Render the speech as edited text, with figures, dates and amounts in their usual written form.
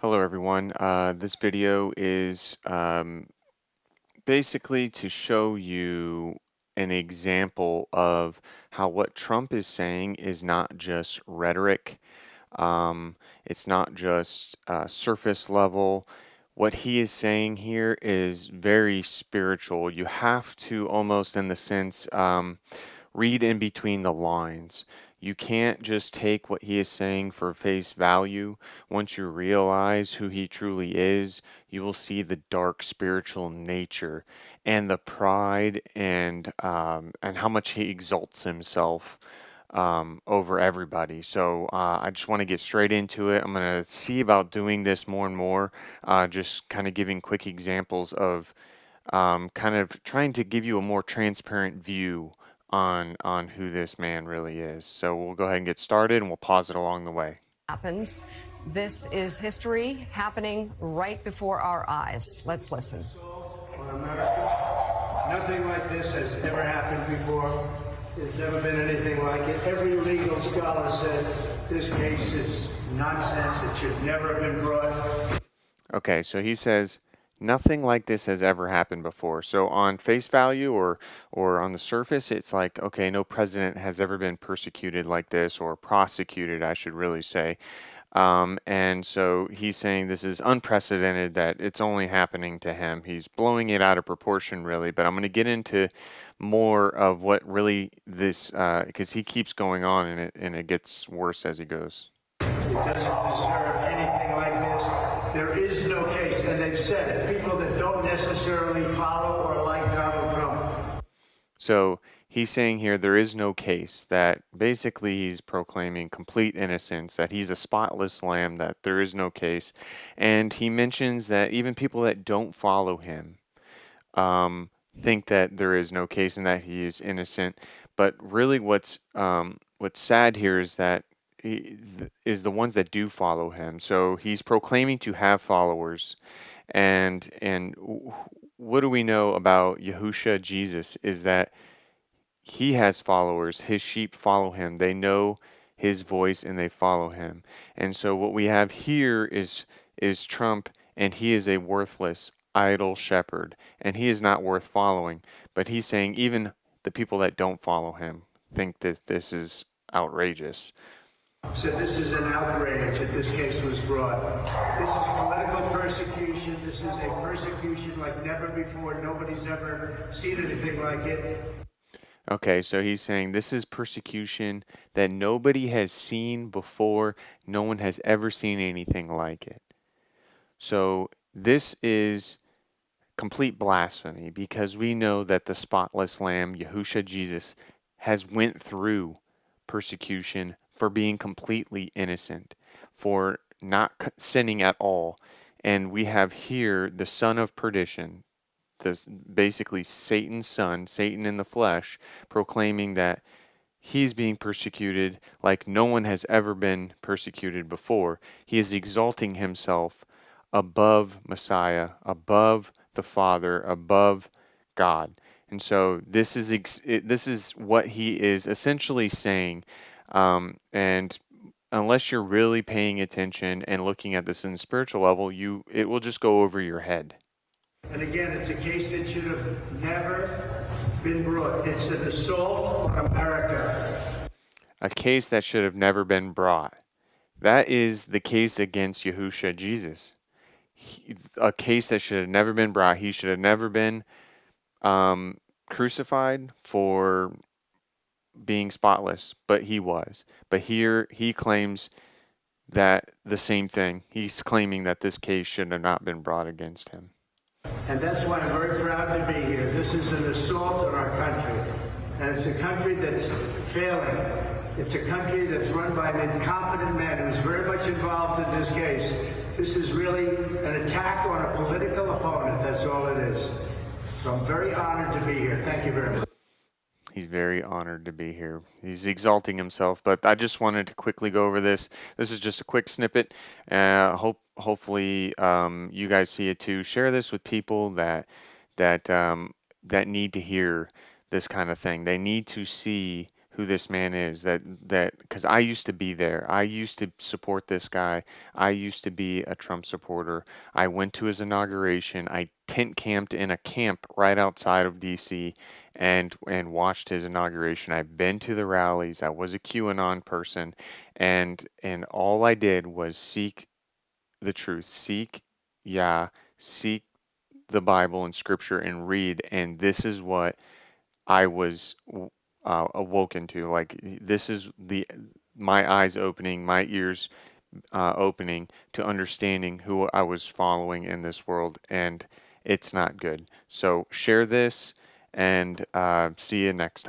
Hello everyone. This video is basically to show you an example of how what Trump is saying is not just rhetoric. It's not just surface level. What he is saying here is very spiritual. You have to almost, in the sense, read in between the lines. You can't just take what he is saying for face value. Once you realize who he truly is, you will see the dark spiritual nature and the pride and how much he exalts himself over everybody. So I just want to get straight into it. I'm going to see about doing this more and more, just kind of giving quick examples of kind of trying to give you a more transparent view on who this man really is. So we'll go ahead and get started, and we'll pause it along the way. Happens. This is history happening right before our eyes. Let's listen. On America, nothing like this has ever happened before. There's never been anything like it. Every legal scholar said this case is nonsense. It should never have been brought. Okay, so he says nothing like this has ever happened before. So on face value or on the surface, it's like, okay, no president has ever been persecuted like this, or prosecuted, I should really say. And so he's saying this is unprecedented, that it's only happening to him. He's blowing it out of proportion, really. But I'm going to get into more of what really this, because he keeps going on, and it gets worse as he goes. It doesn't deserve anything like this. There is no case, and they've said it. People that don't necessarily follow or like Donald Trump. So he's saying here there is no case, that basically he's proclaiming complete innocence, that he's a spotless lamb, that there is no case. And he mentions that even people that don't follow him think that there is no case and that he is innocent. But really what's sad here is that is the ones that do follow him. So he's proclaiming to have followers. And what do we know about Yahusha, Jesus, is that he has followers. His sheep follow him. They know his voice and they follow him. And so what we have here is Trump, and he is a worthless, idle shepherd, and he is not worth following. But he's saying even the people that don't follow him think that this is outrageous. Said this is an outrage that this case was brought. This is political persecution. This is a persecution like never before. Nobody's ever seen anything like it. Okay, so he's saying this is persecution that nobody has seen before. No one has ever seen anything like it. So this is complete blasphemy, because we know that the spotless lamb, Yahusha Jesus, has went through persecution for being completely innocent, for not sinning at all. And we have here the son of perdition, this basically Satan's son, Satan in the flesh, proclaiming that he's being persecuted like no one has ever been persecuted before. He is exalting himself above Messiah, above the Father, above God. And so this is what he is essentially saying. And unless you're really paying attention and looking at this in the spiritual level, it will just go over your head. And again, it's a case that should have never been brought. It's an assault on America. A case that should have never been brought. That is the case against Yahusha Jesus. A case that should have never been brought. He should have never been crucified for being spotless, but he was. But here he claims that the same thing. He's claiming that this case should have not been brought against him. And that's why I'm very proud to be here. This is an assault on our country. And it's a country that's failing. It's a country that's run by an incompetent man who's very much involved in this case. This is really an attack on a political opponent. That's all it is. So I'm very honored to be here. Thank you very much. He's very honored to be here. He's exalting himself, but I just wanted to quickly go over this. This is just a quick snippet. Hopefully you guys see it too. Share this with people that need to hear this kind of thing. They need to see who this man is, that because I used to be there. I used to support this guy. I used to be a Trump supporter. I went to his inauguration. I tent camped in a camp right outside of DC and watched his inauguration. I've been to the rallies. I was a QAnon person, and all I did was seek the truth, seek seek the Bible and Scripture and read, and this is what I was awoken to. Like this is the my eyes opening, my ears opening to understanding who I was following in this world, and it's not good. So share this, and see you next time.